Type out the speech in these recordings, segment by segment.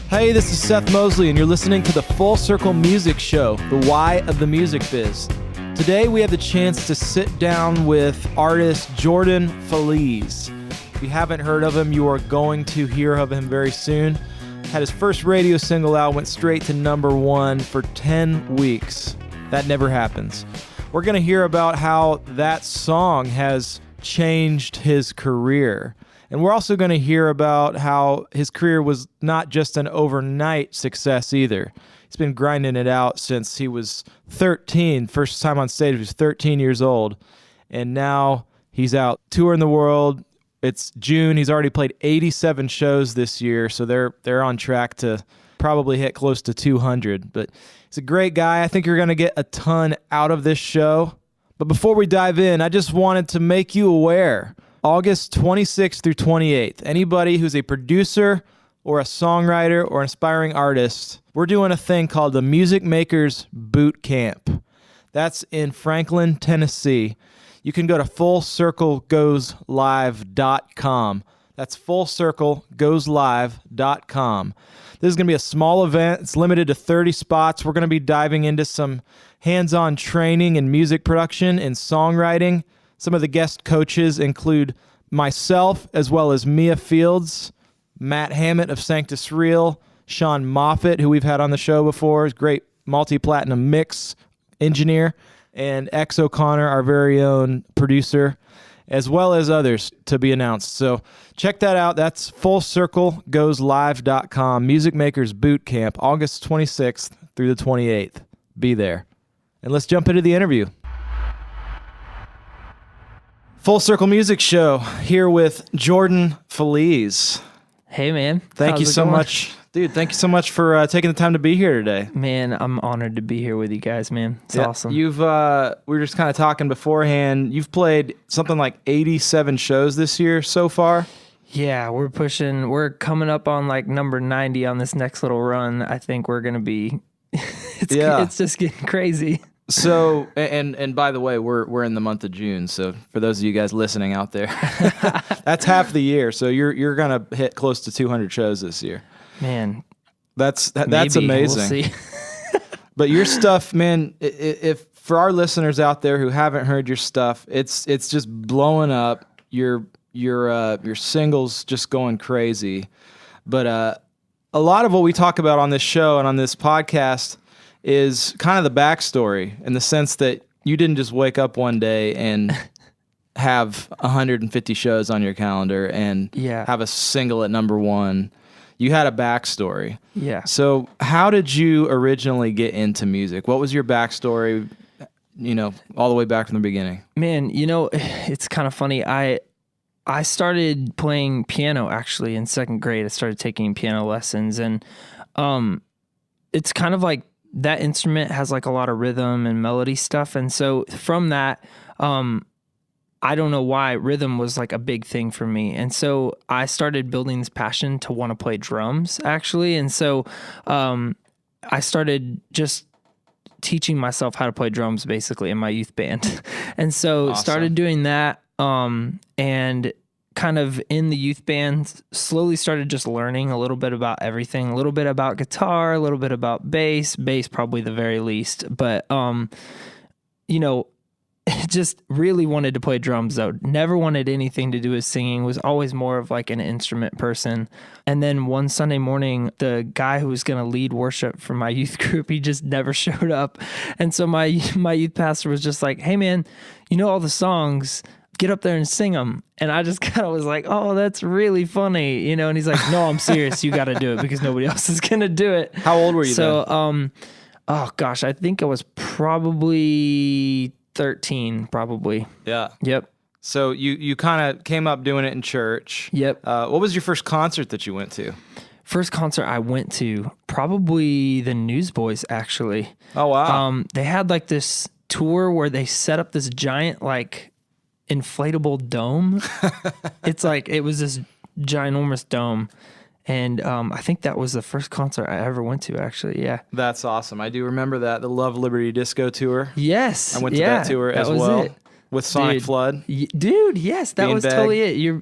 Hey, this is Seth Mosley, and you're listening to the Full Circle Music Show, the why of the music biz. Today, we have the chance to sit down with artist Jordan Feliz. If you haven't heard of him, you are going to hear of him very soon. Had his first radio single out, went straight to #1 for 10 weeks. That never happens. We're going to hear about how that song has changed his career. And we're also going to hear about how his career was not just an overnight success either. He's been grinding it out since he was 13. First time on stage, he was 13 years old. And now he's out touring the world. It's June. He's already played 87 shows this year, so they're on track to probably hit close to 200. But he's a great guy. I think you're going to get a ton out of this show. But before we dive in, I just wanted to make you aware. August 26th through 28th, anybody who's a producer or a songwriter or aspiring artist, we're doing a thing called the Music Makers Boot Camp. That's in Franklin, Tennessee. You can go to fullcirclegoeslive.com. That's fullcirclegoeslive.com. This is going to be a small event. It's limited to 30 spots. We're going to be diving into some hands-on training in music production and songwriting. Some of the guest coaches include myself, as well as Mia Fields, Matt Hammett of Sanctus Real, Sean Moffitt, who we've had on the show before, is a great multi-platinum mix engineer, and X O'Connor, our very own producer, as well as others to be announced. So check that out. That's fullcirclegoeslive.com. Music Makers Boot Camp, August 26th through the 28th. Be there. And let's jump into the interview. Full Circle Music Show here with Jordan Feliz. Hey, man. Thank you so much. Dude, thank you so much for taking the time to be here today. Man, I'm honored to be here with you guys, man. It's awesome. We were just kind of talking beforehand. You've played something like 87 shows this year so far. Yeah, we're coming up on like number 90 on this next little run. I think we're going to be, it's just getting crazy. So, and by the way, we're in the month of June. So for those of you guys listening out there, that's half the year. So you're gonna hit close to 200 shows this year. Man, that's amazing. We'll see. But your stuff, man, if for our listeners out there who haven't heard your stuff, it's just blowing up. Your singles just going crazy. But a lot of what we talk about on this show and on this podcast is kind of the backstory, in the sense that you didn't just wake up one day and have 150 shows on your calendar and have a single at #1. You had a backstory. Yeah. So how did you originally get into music? What was your backstory, all the way back from the beginning? Man, it's kind of funny. I started playing piano actually in second grade. I started taking piano lessons, and it's kind of like that instrument has like a lot of rhythm and melody stuff. And so from that, I don't know why rhythm was like a big thing for me. And so I started building this passion to want to play drums actually. And so, I started just teaching myself how to play drums basically in my youth band. And so started doing that. And kind of in the youth band, slowly started just learning a little bit about everything, a little bit about guitar, a little bit about bass probably the very least. But, just really wanted to play drums though. Never wanted anything to do with singing, was always more of like an instrument person. And then one Sunday morning, the guy who was going to lead worship for my youth group, he just never showed up. And so my youth pastor was just like, hey man, all the songs, get up there and sing them. And I just kind of was like, oh, that's really funny, and he's like, no, I'm serious. You got to do it because nobody else is going to do it. How old were you then? Oh gosh, I think I was probably 13, probably. Yeah. Yep. So you kind of came up doing it in church. Yep. What was your first concert that you went to? First concert I went to, probably the Newsboys, actually. Oh, wow. They had like this tour where they set up this giant like inflatable dome. It was this ginormous dome. And I think that was the first concert I ever went to, actually. Yeah. That's awesome. I do remember that, the Love Liberty Disco tour. Yes. I went to that tour as well. With Sonic Flood. Dude, yes, that was Beanbag. totally it. Your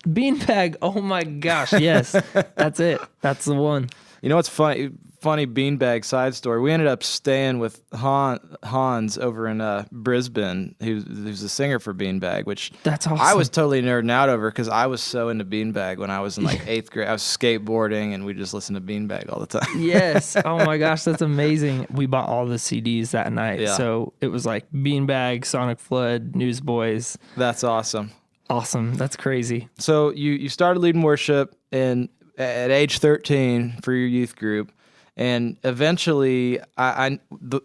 Beanbag, oh my gosh, yes. That's it. That's the one. You know what's funny? Funny beanbag side story. We ended up staying with Hans over in Brisbane, who's the singer for Beanbag, which That's awesome. I was totally nerding out over because I was so into Beanbag when I was in like 8th grade. I was skateboarding and we just listened to Beanbag all the time. Yes. Oh my gosh, that's amazing. We bought all the CDs that night. Yeah. So it was like Beanbag, Sonic Flood, Newsboys. That's awesome. Awesome. That's crazy. So you started leading worship at age 13 for your youth group. And eventually,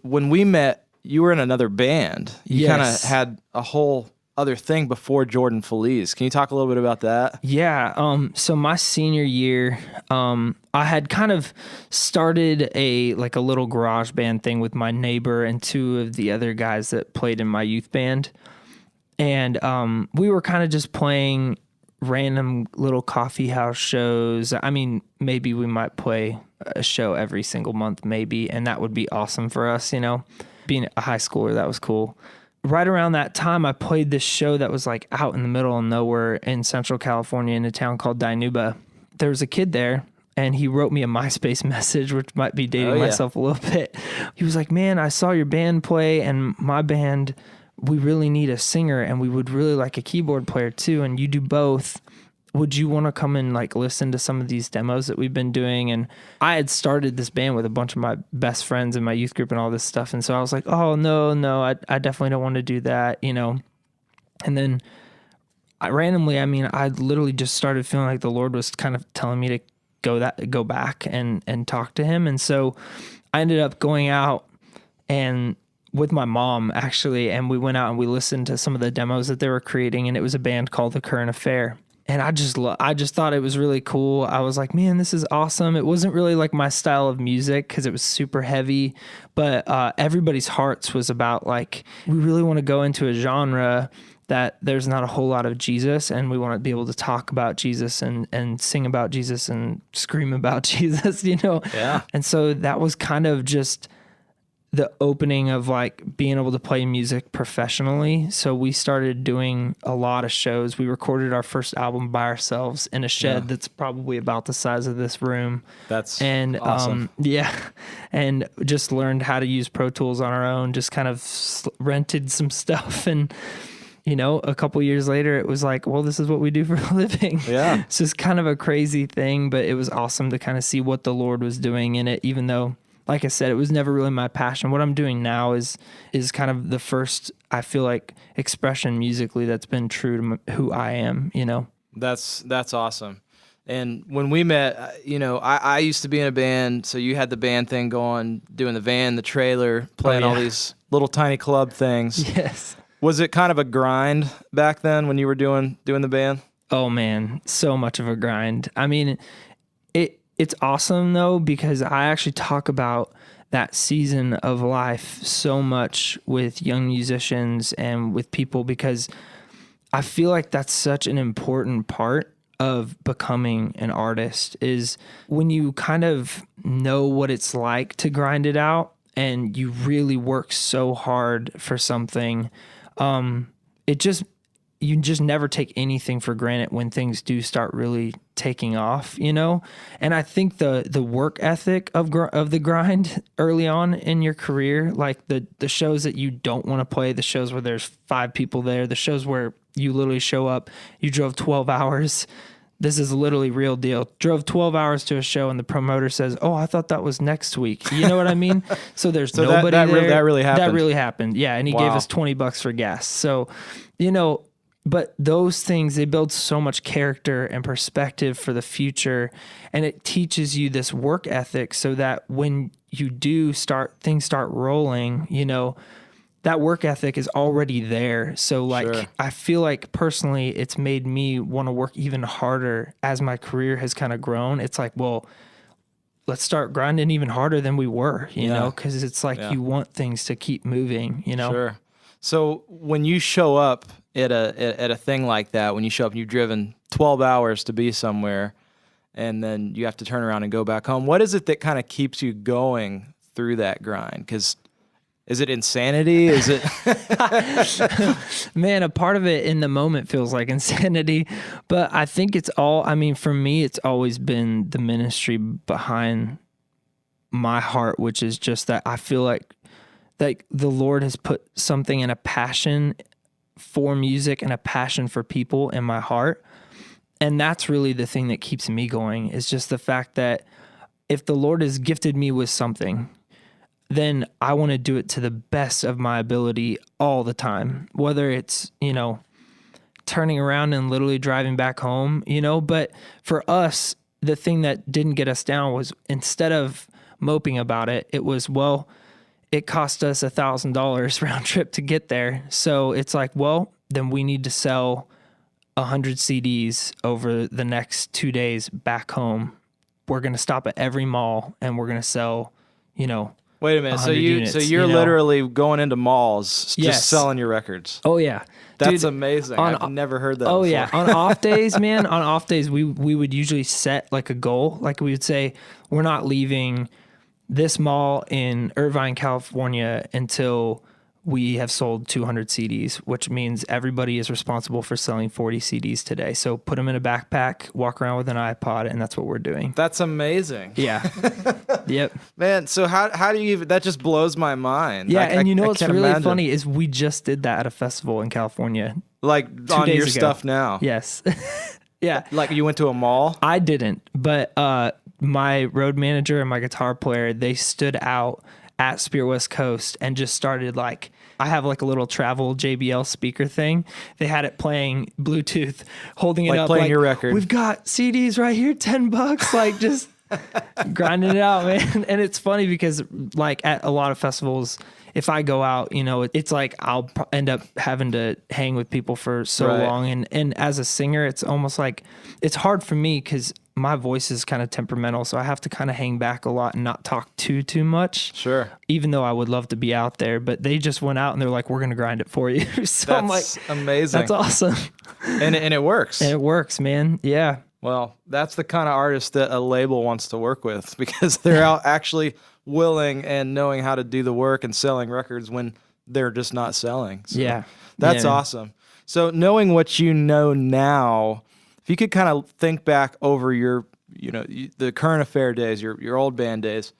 when we met, you were in another band. You kind of had a whole other thing before Jordan Feliz. Can you talk a little bit about that? Yeah. So my senior year, I had kind of started a little garage band thing with my neighbor and two of the other guys that played in my youth band. And we were kind of just playing random little coffee house shows. I mean, maybe we might play a show every single month, maybe, and that would be awesome for us, you know. Being a high schooler, that was cool. Right around that time, I played this show that was like out in the middle of nowhere in Central California in a town called Dinuba. There was a kid there, and he wrote me a MySpace message, which might be dating myself a little bit. He was like, "Man, I saw your band play, and my band, we really need a singer, and we would really like a keyboard player too, and you do both. Would you want to come and like listen to some of these demos that we've been doing?" And I had started this band with a bunch of my best friends in my youth group and all this stuff. And so I was like, "Oh, no, I definitely don't want to do that," you know? And then I literally just started feeling like the Lord was kind of telling me to go back and talk to him. And so I ended up going out and with my mom actually, and we went out and we listened to some of the demos that they were creating, and it was a band called The Current Affair. And I just thought it was really cool. I was like, man, this is awesome. It wasn't really like my style of music because it was super heavy, but everybody's hearts was about like, we really want to go into a genre that there's not a whole lot of Jesus, and we want to be able to talk about Jesus and sing about Jesus and scream about Jesus, you know? Yeah. And so that was kind of just the opening of like being able to play music professionally. So we started doing a lot of shows. We recorded our first album by ourselves in a shed that's probably about the size of this room. That's awesome. And just learned how to use Pro Tools on our own, just kind of rented some stuff. And, you know, a couple years later, it was like, well, this is what we do for a living. Yeah. It's just kind of a crazy thing, but it was awesome to kind of see what the Lord was doing in it, even though, like I said, it was never really my passion. What I'm doing now is kind of the first, I feel like, expression musically that's been true to who I am, you know? That's awesome. And when we met, you know, I used to be in a band, so you had the band thing going, doing the van, the trailer, playing all these little tiny club things. Yes. Was it kind of a grind back then when you were doing the band? Oh man, so much of a grind. I mean, it's awesome though, because I actually talk about that season of life so much with young musicians and with people, because I feel like that's such an important part of becoming an artist, is when you kind of know what it's like to grind it out and you really work so hard for something. You just never take anything for granted when things do start really taking off, you know? And I think the work ethic of the grind early on in your career, like the shows that you don't want to play, the shows where there's 5 people there, the shows where you literally show up, you drove 12 hours. This is literally real deal. Drove 12 hours to a show and the promoter says, "Oh, I thought that was next week." You know what I mean? So there's nobody there. That really happened. That really happened. Yeah. And he gave us $20 for gas. So, you know, but those things, they build so much character and perspective for the future. And it teaches you this work ethic so that when you do things start rolling, you know, that work ethic is already there. So like, I feel like personally, it's made me want to work even harder as my career has kind of grown. It's like, well, let's start grinding even harder than we were, you know, because it's like you want things to keep moving, you know? Sure. So when you show up at a thing like that, when you show up and you've driven 12 hours to be somewhere and then you have to turn around and go back home, what is it that kind of keeps you going through that grind? Because Is it insanity? Is it? Man, a part of it in the moment feels like insanity, but I think it's all, I mean, for me, it's always been the ministry behind my heart, which is just that I feel like the Lord has put something in a passion for music and a passion for people in my heart. And that's really the thing that keeps me going, is just the fact that if the Lord has gifted me with something, then I want to do it to the best of my ability all the time, whether it's, turning around and literally driving back home, but for us, the thing that didn't get us down was, instead of moping about it, it was, well, it cost us $1,000 round trip to get there. So it's like, well, then we need to sell 100 CDs over the next 2 days back home. We're going to stop at every mall and we're going to sell, Wait a minute. So 100 units, you're literally going into malls, Yes. just selling your records. Oh yeah. That's Dude, amazing. I've never heard that Oh before. yeah. On off days, man, we would usually set like a goal. Like we would say, we're not leaving this mall in Irvine, California until we have sold 200 CDs, which means everybody is responsible for selling 40 CDs today. So put them in a backpack, walk around with an iPod, and that's what we're doing. That's amazing. Yeah. Yep. Man, so how do you even, that just blows my mind. Yeah, and what's can't really imagine. funny is we just did that at a festival in California. Like 2 on days your ago. stuff now. Yes. Yeah. Like you went to a mall? I didn't, but my road manager and my guitar player, they stood out at Spirit West Coast and just started like, I have like a little travel JBL speaker thing. They had it playing Bluetooth, holding it Like up. playing like, your record. We've got CDs right here, $10, like just grinding it out, man. And it's funny because like at a lot of festivals, if I go out, it's like I'll end up having to hang with people for so Right. long. And as a singer, it's almost like it's hard for me because my voice is kind of temperamental. So I have to kind of hang back a lot and not talk too much. Sure. Even though I would love to be out there, but they just went out and they're like, we're going to grind it for you. So I'm like, That's amazing. that's awesome. And it works. And it works, man. Yeah. Well, that's the kind of artist that a label wants to work with, because they're out actually willing and knowing how to do the work and selling records when they're just not selling. So Yeah. That's Yeah. awesome. So knowing what you know now, if you could kind of think back over your, the current affair days, your old band days,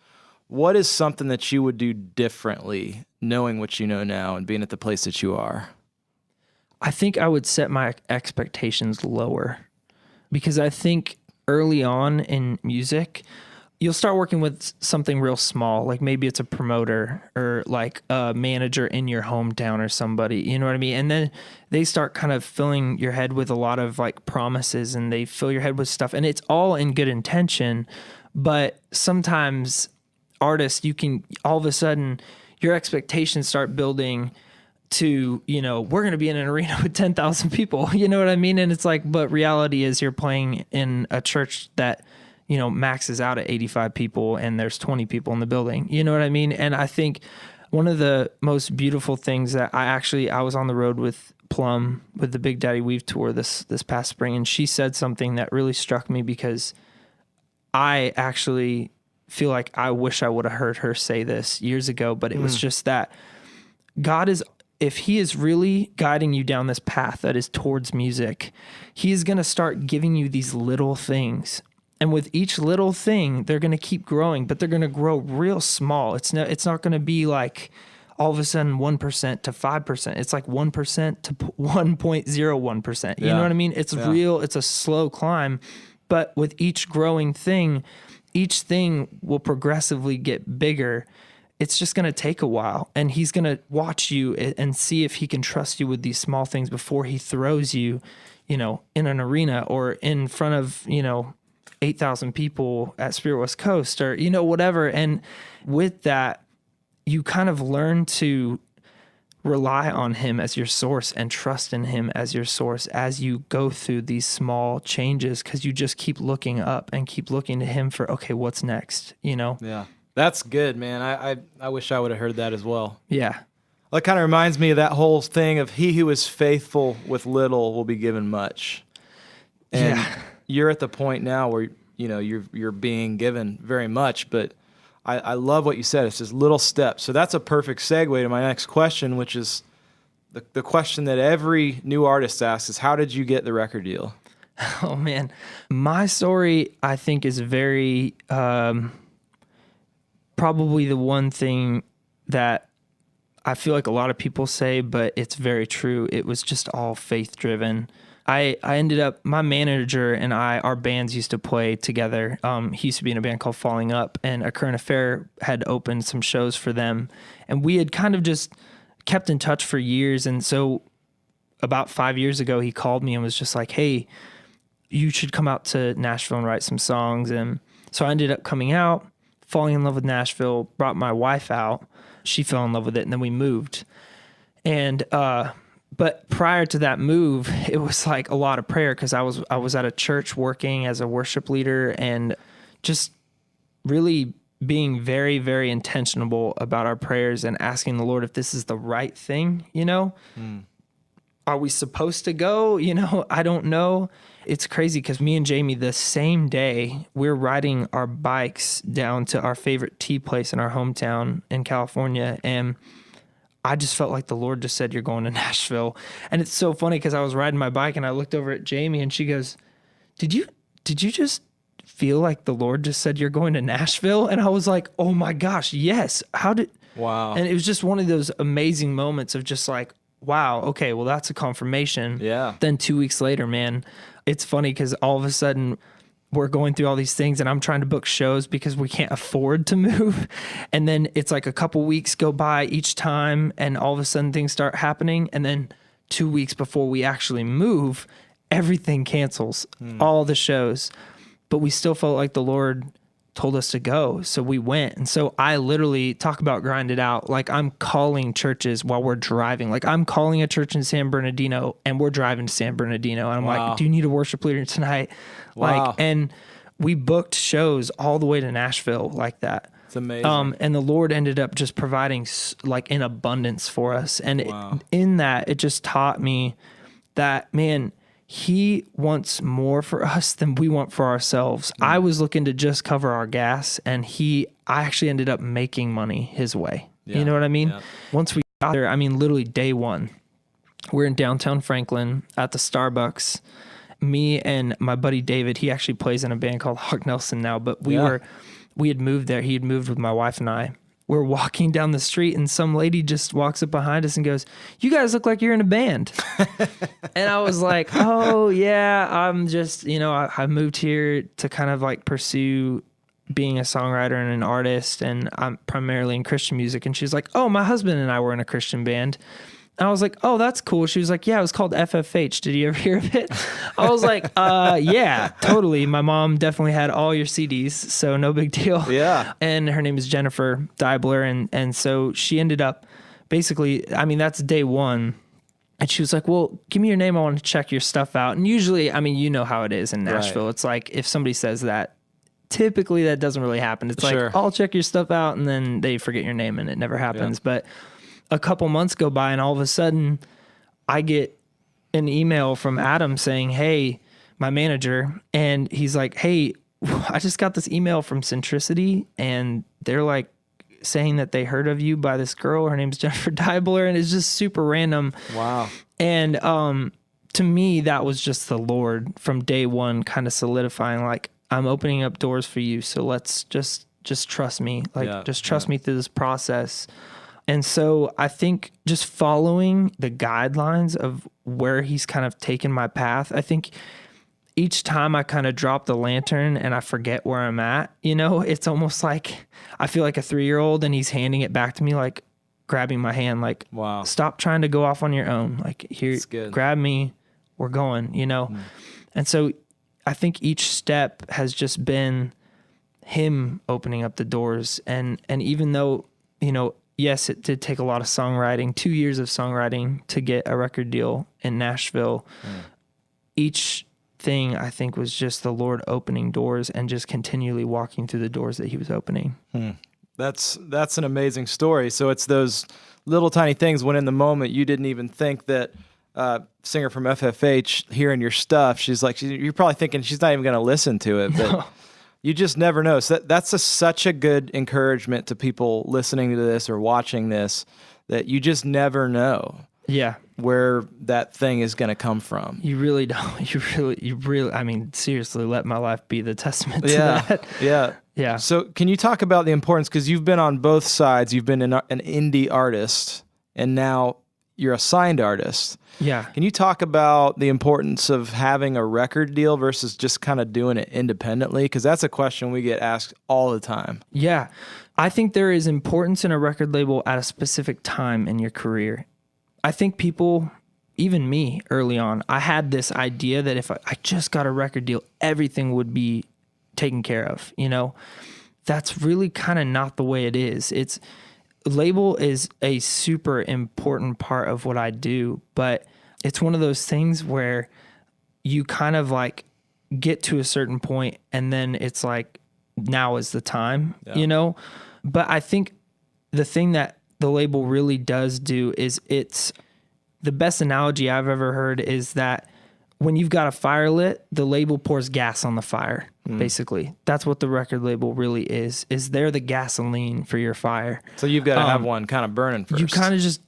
what is something that you would do differently knowing what you know now and being at the place that you are? I think I would set my expectations lower, because I think early on in music, you'll start working with something real small, like maybe it's a promoter or like a manager in your hometown or somebody, you know what I mean? And then they start kind of filling your head with a lot of like promises, and they fill your head with stuff, and it's all in good intention. But sometimes artists, you can all of a sudden your expectations start building to, we're going to be in an arena with 10,000 people, you know what I mean? And it's like, but reality is you're playing in a church that, maxes out at 85 people and there's 20 people in the building. You know what I mean? And I think one of the most beautiful things that I was on the road with Plum with the Big Daddy Weave tour this past spring, and she said something that really struck me, because I actually feel like I wish I would have heard her say this years ago, but it was just that God is, if he is really guiding you down this path that is towards music, he is going to start giving you these little things. And with each little thing, they're going to keep growing, but they're going to grow real small. It's not going to be like all of a sudden 1% to 5%. It's like 1% to 1.01%. You know what I mean? It's real. It's a slow climb. But with each growing thing, each thing will progressively get bigger. It's just going to take a while, and he's going to watch you and see if he can trust you with these small things before he throws you, in an arena or in front of, 8,000 people at Spirit West Coast or, whatever. And with that, you kind of learn to rely on him as your source and trust in him as your source as you go through these small changes, because you just keep looking up and keep looking to him for, okay, what's next, Yeah. That's good, man. I wish I would have heard that as well. Yeah. That kind of reminds me of that whole thing of he who is faithful with little will be given much. And you're at the point now where, you're being given very much, but I love what you said. It's just little steps. So that's a perfect segue to my next question, which is the question that every new artist asks is, how did you get the record deal? Oh man, my story I think is very probably the one thing that I feel like a lot of people say, but it's very true. It was just all faith driven. I ended up, my manager and our bands used to play together. He used to be in a band called Falling Up, and A Current Affair had opened some shows for them. And we had kind of just kept in touch for years. And so about 5 years ago, he called me and was just like, hey, you should come out to Nashville and write some songs. And so I ended up coming out, falling in love with Nashville, brought my wife out. She fell in love with it, and then we moved. And, but prior to that move, it was like a lot of prayer, because I was at a church working as a worship leader, and just really being very, very intentional about our prayers and asking the Lord if this is the right thing, Are we supposed to go? I don't know. It's crazy because me and Jamie, the same day, we're riding our bikes down to our favorite tea place in our hometown in California, and I just felt like the Lord just said, you're going to Nashville. And it's so funny because I was riding my bike and I looked over at Jamie and she goes, did you just feel like the Lord just said you're going to Nashville? And I was like, oh my gosh, yes. Wow. And it was just one of those amazing moments of just like, wow, okay, well, that's a confirmation. Yeah. Then 2 weeks later, man, it's funny because all of a sudden we're going through all these things and I'm trying to book shows because we can't afford to move. And then it's like a couple weeks go by each time and all of a sudden things start happening. And then 2 weeks before we actually move, everything cancels, all the shows. But we still felt like the Lord told us to go. So we went. And so I literally, talk about grind it out. Like, I'm calling churches while we're driving. Like, I'm calling a church in San Bernardino and we're driving to San Bernardino. And I'm like, do you need a worship leader tonight? Wow. Like, and we booked shows all the way to Nashville like that. It's amazing. And the Lord ended up just providing like in abundance for us. And in that, it just taught me that, man, He wants more for us than we want for ourselves. I was looking to just cover our gas, and I actually ended up making money His way. Yeah. You know what I mean? Yeah. Once we got there, I mean, literally day one, we're in downtown Franklin at the Starbucks. Me and my buddy David, he actually plays in a band called Hawk Nelson now, but we had moved there. He had moved with my wife and I. We're walking down the street and some lady just walks up behind us and goes, "You guys look like you're in a band." And I was like, "Oh yeah, I'm just, I moved here to kind of like pursue being a songwriter and an artist, and I'm primarily in Christian music." And she's like, "Oh, my husband and I were in a Christian band." And I was like, "Oh, that's cool." She was like, "Yeah, it was called FFH. Did you ever hear of it?" I was like, yeah, totally. My mom definitely had all your CDs, so no big deal." Yeah. And her name is Jennifer Deibler. And so she ended up basically, I mean, that's day one. And she was like, "Well, give me your name. I want to check your stuff out." And usually, I mean, you know how it is in Nashville. Right. It's like, if somebody says that, typically that doesn't really happen. It's like, "I'll check your stuff out," and then they forget your name and it never happens. Yeah. But a couple months go by and all of a sudden I get an email from Adam saying, "Hey," my manager, and he's like, "Hey, I just got this email from Centricity and they're like saying that they heard of you by this girl. Her name's Jennifer Deibler." And it's just super random. Wow. And to me, that was just the Lord from day one kind of solidifying, like, I'm opening up doors for you. So let's just trust me. Like, just trust me through this process. And so I think just following the guidelines of where He's kind of taken my path, I think each time I kind of drop the lantern and I forget where I'm at, it's almost like I feel like a 3-year-old and He's handing it back to me, like grabbing my hand, like, "Wow, stop trying to go off on your own. Like, here, grab me, we're going, And so I think each step has just been Him opening up the doors. And even though, yes, it did take a lot of songwriting, 2 years of songwriting to get a record deal in Nashville. Each thing, I think, was just the Lord opening doors and just continually walking through the doors that He was opening. That's an amazing story. So it's those little tiny things when in the moment you didn't even think that singer from FFH hearing your stuff, she's like, you're probably thinking she's not even going to listen to it. But You just never know. So that's such a good encouragement to people listening to this or watching this, that you just never know Yeah. where that thing is going to come from. You really don't. You really, I mean, seriously, let my life be the testament to Yeah. that. Yeah. Yeah. So can you talk about the importance, because you've been on both sides. You've been an indie artist, and now you're a signed artist. Yeah. Can you talk about the importance of having a record deal versus just kind of doing it independently? Because that's a question we get asked all the time. Yeah. I think there is importance in a record label at a specific time in your career. I think people, even me early on, I had this idea that if I just got a record deal, everything would be taken care of. You know, that's really kind of not the way it is. Label is a super important part of what I do, but it's one of those things where you kind of like get to a certain point and then it's like, now is the time, you know? But I think the thing that the label really does do is it's the best analogy I've ever heard is that when you've got a fire lit, the label pours gas on the fire, basically. That's what the record label really is they're the gasoline for your fire. So you've got to have one kind of burning first. You kind of just,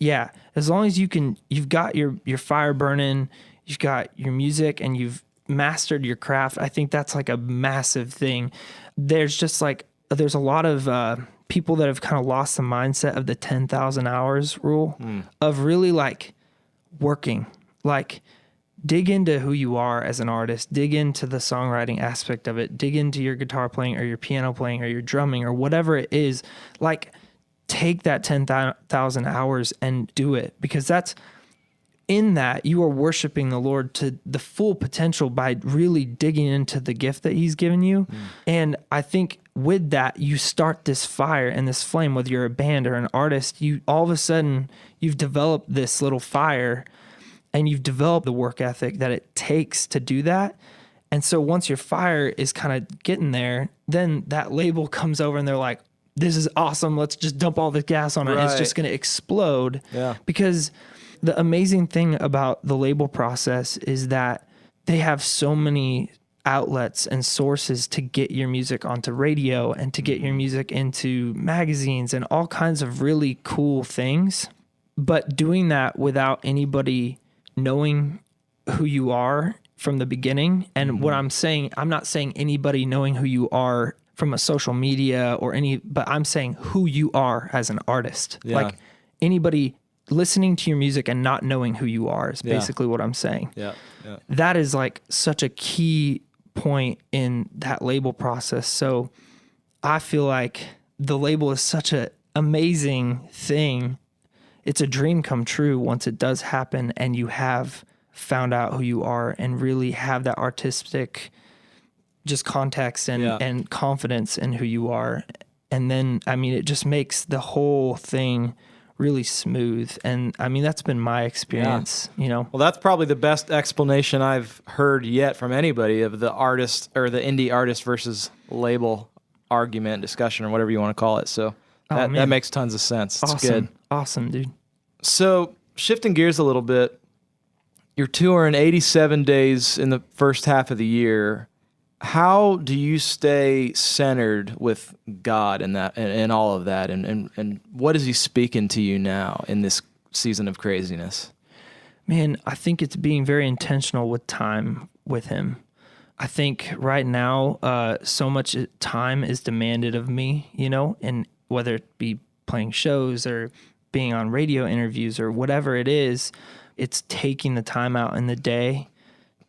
as long as you've got your fire burning, you've got your music and you've mastered your craft. I think that's like a massive thing. There's a lot of people that have kind of lost the mindset of the 10,000 hours rule of really like working, like dig into who you are as an artist, dig into the songwriting aspect of it, dig into your guitar playing or your piano playing or your drumming or whatever it is. Like take that 10,000 hours and do it, because that's in that you are worshiping the Lord to the full potential by really digging into the gift that he's given you. And I think with that, you start this fire and this flame, whether you're a band or an artist, you all of a sudden you've developed this little fire and you've developed the work ethic that it takes to do that. And so once your fire is kind of getting there, then that label comes over and they're like, this is awesome. Let's just dump all the gas on it. Right. It's just going to explode. Yeah. Because the amazing thing about the label process is that they have so many outlets and sources to get your music onto radio and to get your music into magazines and all kinds of really cool things. But doing that without anybody knowing who you are from the beginning. And what I'm saying, I'm not saying anybody knowing who you are from a social media or but I'm saying who you are as an artist. Yeah. Like anybody listening to your music and not knowing who you are is basically what I'm saying. Yeah. Yeah. That is like such a key point in that label process. So I feel like the label is such an amazing thing. It's a dream come true once it does happen and you have found out who you are and really have that artistic just context and confidence in who you are. And then, I mean, it just makes the whole thing really smooth. And I mean, that's been my experience, you know? Well, that's probably the best explanation I've heard yet from anybody of the artist or the indie artist versus label argument, discussion, or whatever you want to call it. So that makes tons of sense. It's good. Awesome, dude. So shifting gears a little bit, you're touring 87 days in the first half of the year. How do you stay centered with God in that and all of that? And what is he speaking to you now in this season of craziness? Man, I think it's being very intentional with time with him. I think right now, so much time is demanded of me, you know, and whether it be playing shows or being on radio interviews or whatever it is, it's taking the time out in the day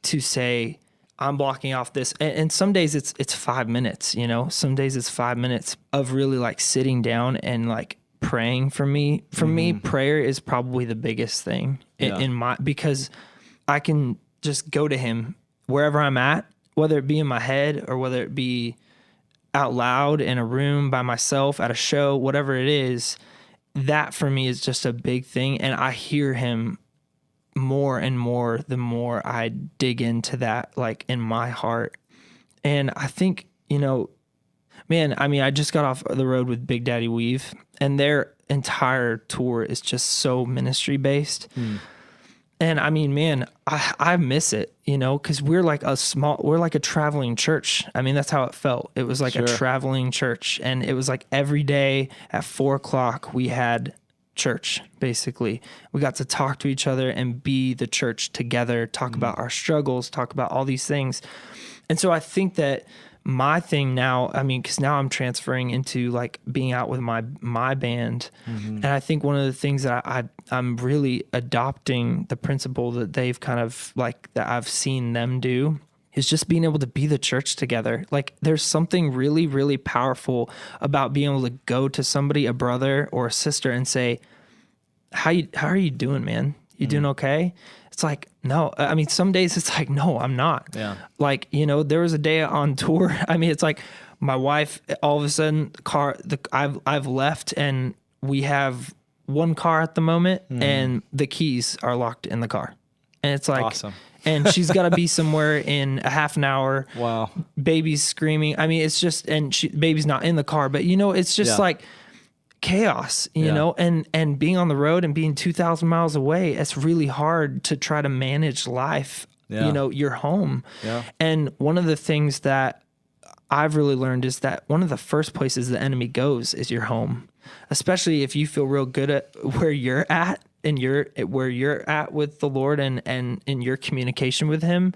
to say, I'm blocking off this. And some days it's 5 minutes, you know, some days it's 5 minutes of really like sitting down and like praying for me. For me, prayer is probably the biggest thing because I can just go to him wherever I'm at, whether it be in my head or whether it be out loud in a room by myself at a show, whatever it is. That for me is just a big thing. And I hear him more and more the more I dig into that, like in my heart. And I think, you know, man, I mean, I just got off the road with Big Daddy Weave and their entire tour is just so ministry based. And I mean, man, I miss it, because we're like a traveling church. I mean, that's how it felt. It was like a traveling church, and it was like every day at 4:00 we had church. Basically, we got to talk to each other and be the church together, talk about our struggles, talk about all these things. And so I think that my thing now, I mean, because now I'm transferring into like being out with my band, and I think one of the things that I'm really adopting the principle that they've kind of like that I've seen them do is just being able to be the church together. Like there's something really, really powerful about being able to go to somebody, a brother or a sister, and say, how are you doing, man? You doing okay? It's like, no, I mean, some days it's like, no, I'm not. Yeah. Like, there was a day on tour. I mean, it's like my wife, all of a sudden I've left, and we have one car at the moment, and the keys are locked in the car. And it's like, awesome. And she's got to be somewhere in a half an hour. Wow. Baby's screaming. I mean, it's just, and baby's not in the car, but it's just like chaos, you know, and being on the road and being 2,000 miles away, it's really hard to try to manage life, your home. Yeah. And one of the things that I've really learned is that one of the first places the enemy goes is your home, especially if you feel real good at where you're at and where you're at with the Lord and in your communication with him.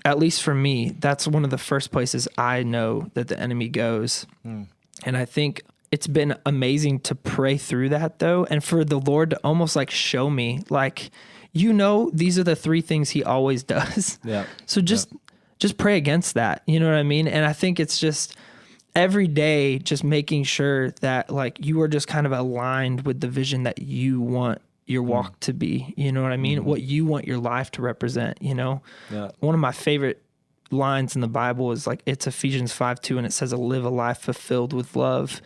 At least for me, that's one of the first places I know that the enemy goes. And I think it's been amazing to pray through that though. And for the Lord to almost like show me, like, these are the three things he always does. Yeah. So just pray against that. You know what I mean? And I think it's just every day, just making sure that like you are just kind of aligned with the vision that you want your walk to be. You know what I mean? What you want your life to represent, Yeah. One of my favorite lines in the Bible is like, it's Ephesians 5:2, and it says, live a life fulfilled with love.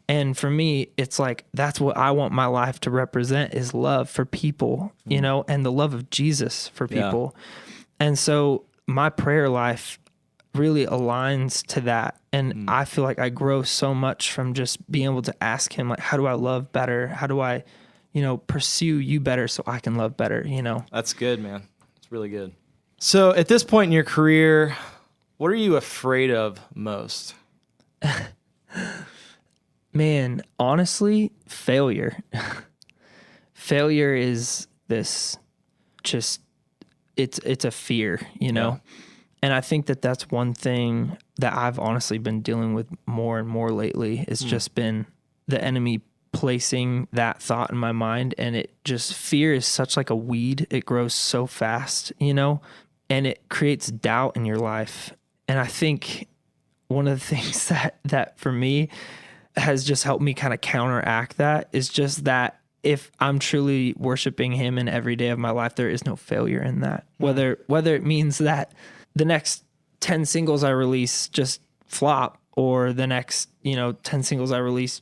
And for me, it's like, that's what I want my life to represent, is love for people, and the love of Jesus for people. Yeah. And so my prayer life really aligns to that. And I feel like I grow so much from just being able to ask him, like, how do I love better? How do I, pursue you better so I can love better, That's good, man. It's really good. So at this point in your career, what are you afraid of most? Man, honestly, failure. Failure is this just, it's a fear, Yeah. And I think that that's one thing that I've honestly been dealing with more and more lately. It's just been the enemy placing that thought in my mind. And fear is such like a weed. It grows so fast, and it creates doubt in your life. And I think one of the things that for me has just helped me kind of counteract that is just that if I'm truly worshiping him in every day of my life, there is no failure in that. Whether it means that the next 10 singles I release just flop, or the next, 10 singles I release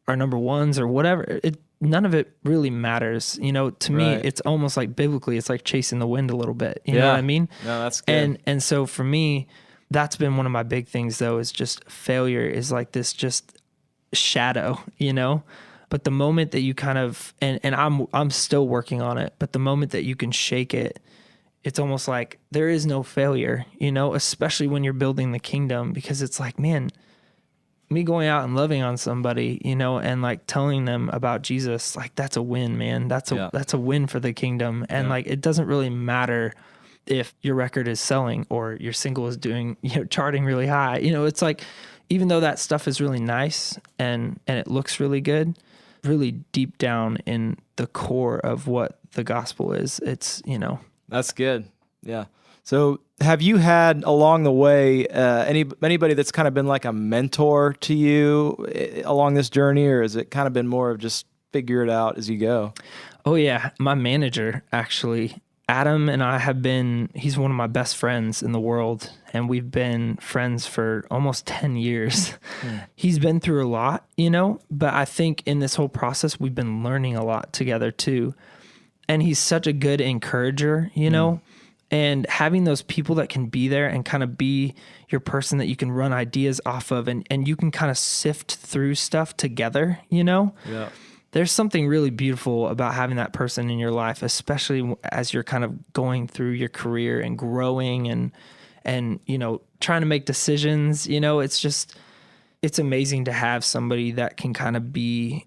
are number ones or whatever, none of it really matters. To me, it's almost like biblically, it's like chasing the wind a little bit. You know what I mean? No, that's good. And so for me, that's been one of my big things though, is just failure is like this just shadow, but the moment that you kind of, and I'm still working on it, but the moment that you can shake it, it's almost like there is no failure, especially when you're building the kingdom, because it's like, man, me going out and loving on somebody, and like telling them about Jesus, like that's a win, man. That's a win for the kingdom. And like, it doesn't really matter if your record is selling or your single is doing, charting really high. It's like, even though that stuff is really nice and it looks really good, really deep down in the core of what the gospel is, it's, That's good. Yeah. So have you had along the way anybody that's kind of been like a mentor to you along this journey, or has it kind of been more of just figure it out as you go? Oh yeah. My manager, actually, Adam, and I he's one of my best friends in the world, and we've been friends for almost 10 years. He's been through a lot, but I think in this whole process, we've been learning a lot together too. And he's such a good encourager, and having those people that can be there and kind of be your person that you can run ideas off of, and you can kind of sift through stuff together, Yeah. there's something really beautiful about having that person in your life, especially as you're kind of going through your career and growing and you know, trying to make decisions. You know, it's amazing to have somebody that can kind of be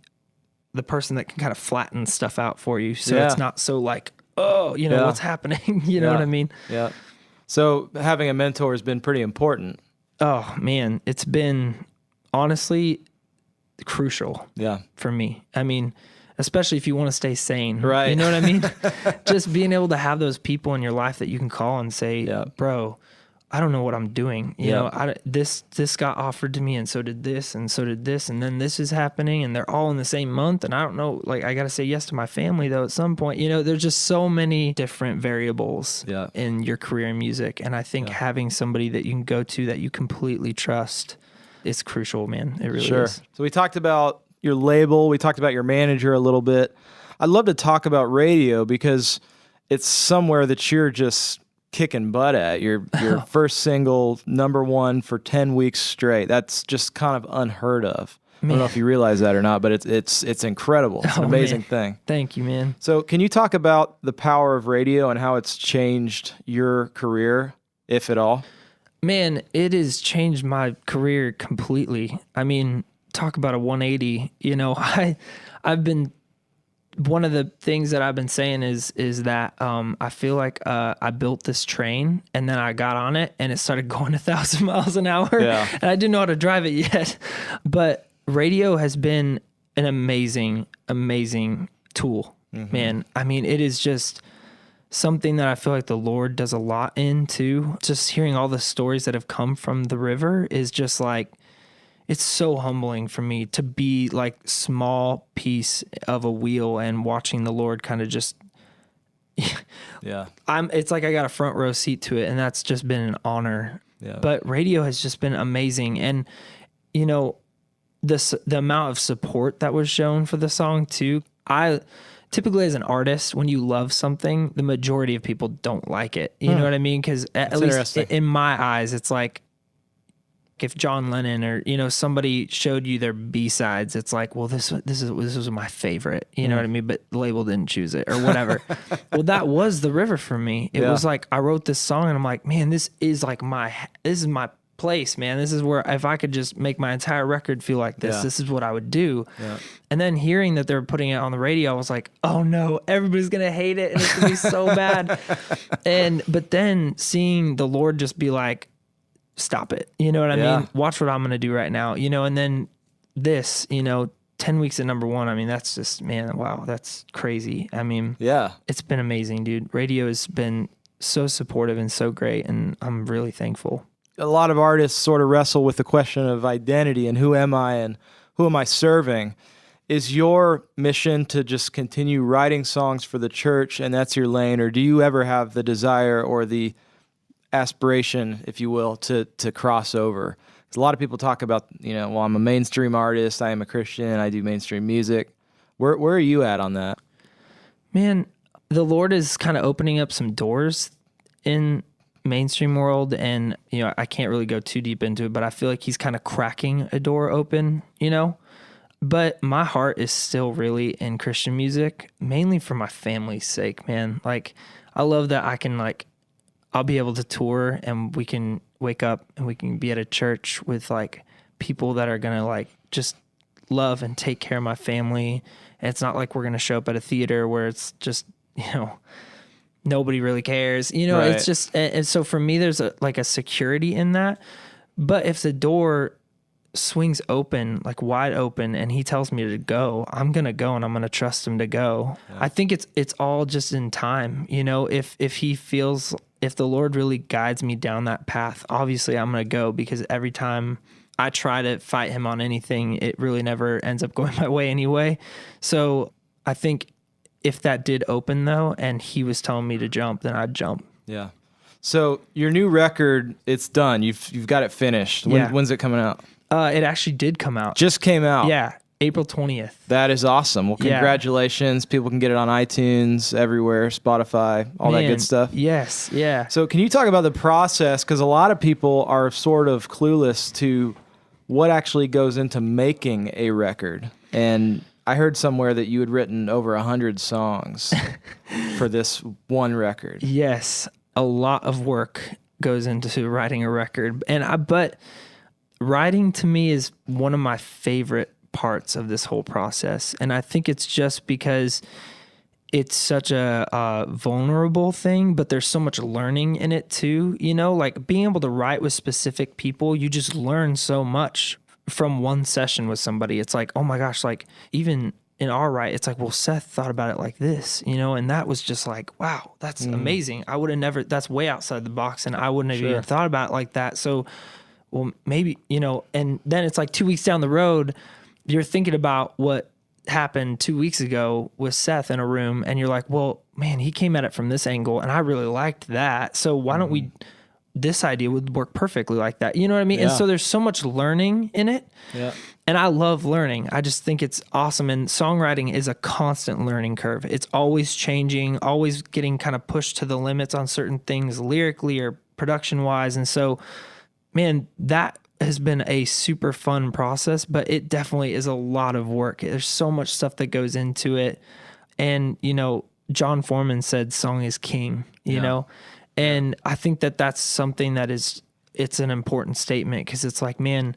the person that can kind of flatten stuff out for you. So it's not so like, oh, you know, what's happening? You know what I mean? Yeah. So having a mentor has been pretty important. Oh man, it's been honestly crucial for me. I mean, especially if you want to stay sane, right? You know what I mean? Just being able to have those people in your life that you can call and say, bro, I don't know what I'm doing. You know, this got offered to me, and so did this, and so did this, and then this is happening, and they're all in the same month, and I don't know, like, I got to say yes to my family though at some point. You know, there's just so many different variables in your career in music, and I think having somebody that you can go to that you completely trust is crucial, man. It really is. So we talked about your label, we talked about your manager a little bit. I'd love to talk about radio because it's somewhere that you're just kicking butt at. Your first single, #1 for 10 weeks straight. That's just kind of unheard of. Man. I don't know if you realize that or not, but it's incredible. It's an amazing thing. Thank you, man. So can you talk about the power of radio and how it's changed your career, if at all? Man, it has changed my career completely. I mean, talk about a 180. You know, I've been, one of the things that I've been saying is that I feel like I built this train and then I got on it and it started going 1,000 miles an hour. Yeah. And I didn't know how to drive it yet. But radio has been an amazing, amazing tool, man. I mean, it is just something that I feel like the Lord does a lot in too. Just hearing all the stories that have come from the river is just like, it's so humbling for me to be like small piece of a wheel and watching the Lord kind of just, it's like I got a front row seat to it, and that's just been an honor. Yeah. But radio has just been amazing. And, you know, the amount of support that was shown for the song too. I typically, as an artist, when you love something, the majority of people don't like it. You know what I mean? Because at least in my eyes, it's like, if John Lennon or, you know, somebody showed you their B-sides, it's like, well, this was my favorite, you know what I mean? But the label didn't choose it or whatever. Well, that was the river for me. It was like, I wrote this song and I'm like, man, this is my place, man. This is where, if I could just make my entire record feel like this, this is what I would do. Yeah. And then hearing that they're putting it on the radio, I was like, oh no, everybody's going to hate it and it's going to be so bad. But then seeing the Lord just be like, stop it. You know what I mean? Watch what I'm going to do right now, you know? And then this, you know, 10 weeks at #1. I mean, that's just, man, wow, that's crazy. I mean, it's been amazing, dude. Radio has been so supportive and so great. And I'm really thankful. A lot of artists sort of wrestle with the question of identity and who am I and who am I serving? Is your mission to just continue writing songs for the church and that's your lane? Or do you ever have the desire or the aspiration, if you will, to cross over? Because a lot of people talk about, you know, well, I'm a mainstream artist, I am a Christian, I do mainstream music. Where are you at on that? Man, the Lord is kind of opening up some doors in mainstream world, and you know, I can't really go too deep into it, but I feel like he's kind of cracking a door open, you know. But my heart is still really in Christian music, mainly for my family's sake, man. Like, I love that I can, like, I'll be able to tour and we can wake up and we can be at a church with like people that are gonna like just love and take care of my family. And it's not like we're gonna show up at a theater where it's just, you know, nobody really cares, you know. It's just, and so for me, there's a security in that. But if the door swings open, like wide open, and he tells me to go, I'm going to go and I'm going to trust him to go. Yeah. I think it's all just in time, you know. If he feels, if the Lord really guides me down that path, obviously I'm going to go, because every time I try to fight him on anything, it really never ends up going my way anyway. So I think if that did open though, and he was telling me to jump, then I'd jump. Yeah. So your new record, it's done. You've got it finished. When's it coming out? It actually did come out. Just came out. Yeah. April 20th. That is awesome. Well, congratulations. Yeah. People can get it on iTunes, everywhere, Spotify, all that good stuff. Yes. Yeah. So can you talk about the process? Because a lot of people are sort of clueless to what actually goes into making a record. And I heard somewhere that you had written over 100 songs for this one record. Yes, a lot of work goes into writing a record, but writing to me is one of my favorite parts of this whole process, and I think it's just because it's such a vulnerable thing, but there's so much learning in it too. You know, like being able to write with specific people, you just learn so much from one session with somebody. It's like, oh my gosh, like even in our write, it's like, well, Seth thought about it like this, you know, and that was just like, wow, that's amazing. I would have never, that's way outside the box, and I wouldn't have even thought about it like that. So, well, maybe, you know, and then it's like 2 weeks down the road, you're thinking about what happened 2 weeks ago with Seth in a room, and you're like, well, man, he came at it from this angle and I really liked that. So why don't we, this idea would work perfectly like that. You know what I mean? And so there's so much learning in it. Yeah. And I love learning. I just think it's awesome. And songwriting is a constant learning curve. It's always changing, always getting kind of pushed to the limits on certain things lyrically or production wise. And so, man, that has been a super fun process, but it definitely is a lot of work. There's so much stuff that goes into it. And, you know, John Foreman said song is king, you know? And I think that that's something that it's an important statement, because it's like, man,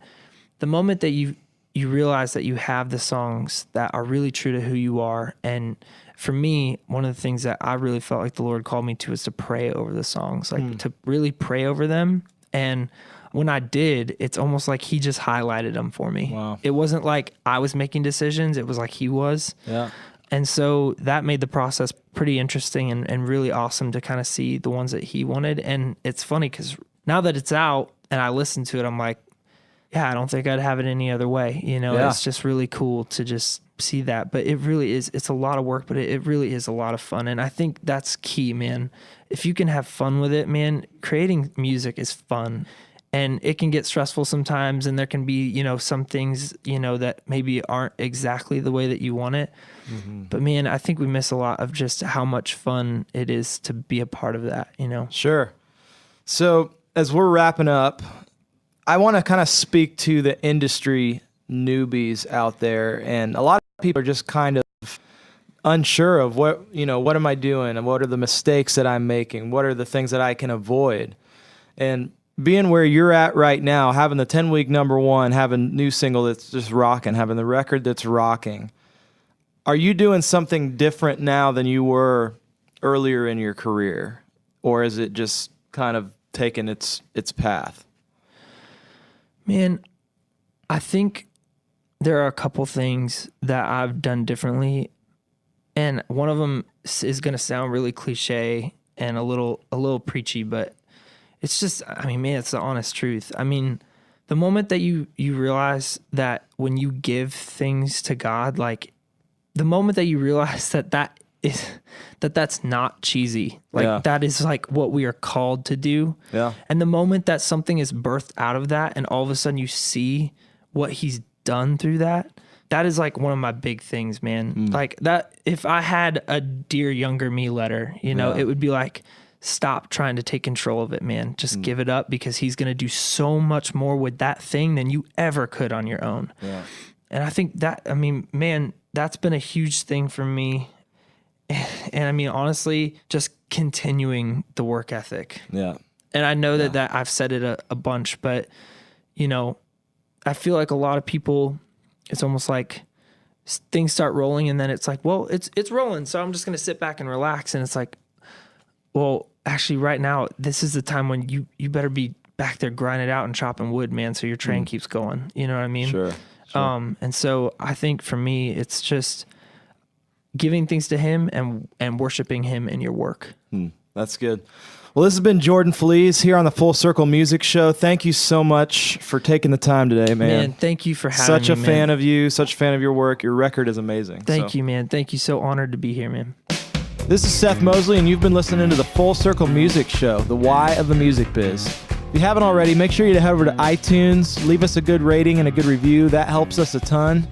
the moment that you realize that you have the songs that are really true to who you are. And for me, one of the things that I really felt like the Lord called me to is to pray over the songs, like to really pray over them. And when I did, it's almost like he just highlighted them for me. Wow. It wasn't like I was making decisions. It was like he was. Yeah. And so that made the process pretty interesting and really awesome to kind of see the ones that he wanted. And it's funny because now that it's out and I listen to it, I'm like, yeah, I don't think I'd have it any other way. You know, it's just really cool to just see that. But it really is, it's a lot of work, but it really is a lot of fun. And I think that's key, man. If you can have fun with it, man, creating music is fun. And it can get stressful sometimes, and there can be, you know, some things, you know, that maybe aren't exactly the way that you want it. Mm-hmm. But man, I think we miss a lot of just how much fun it is to be a part of that, you know? Sure. So as we're wrapping up, I want to kind of speak to the industry newbies out there. And a lot of people are just kind of unsure of what am I doing? And what are the mistakes that I'm making? What are the things that I can avoid? And being where you're at right now, having the 10-week #1, having a new single that's just rocking, having the record that's rocking, are you doing something different now than you were earlier in your career? Or is it just kind of taking its path? Man, I think there are a couple things that I've done differently. And one of them is going to sound really cliche and a little preachy, but it's just, I mean, man, it's the honest truth. I mean, the moment that you realize that when you give things to God, like the moment that you realize that's not cheesy, like that is like what we are called to do. Yeah. And the moment that something is birthed out of that, and all of a sudden you see what he's done through that, that is like one of my big things, man. Like that, if I had a Dear Younger Me letter, you know, it would be like, stop trying to take control of it, man. Just give it up, because he's going to do so much more with that thing than you ever could on your own. Yeah. And I think that, I mean, man, that's been a huge thing for me. And I mean, honestly, just continuing the work ethic. Yeah. And I know that I've said it a bunch, but you know, I feel like a lot of people, it's almost like things start rolling and then it's like, well, it's rolling, so I'm just going to sit back and relax. And it's like, well, actually right now, this is the time when you better be back there grinding out and chopping wood, man, so your train keeps going. You know what I mean? Sure. And so I think for me, it's just giving things to him and worshiping him in your work. That's good. Well, this has been Jordan Feliz here on the Full Circle Music Show. Thank you so much for taking the time today, man. Man, thank you for having me, Such a fan of you, such a fan of your work. Your record is amazing. Thank you, man. Thank you. So honored to be here, man. This is Seth Mosley, and you've been listening to the Full Circle Music Show, the why of the music biz. If you haven't already, make sure you head over to iTunes, leave us a good rating and a good review. That helps us a ton.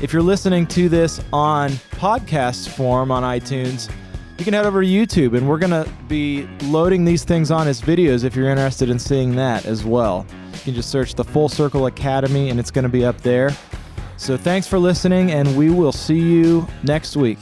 If you're listening to this on podcast form on iTunes, you can head over to YouTube, and we're going to be loading these things on as videos if you're interested in seeing that as well. You can just search the Full Circle Academy, and it's going to be up there. So thanks for listening, and we will see you next week.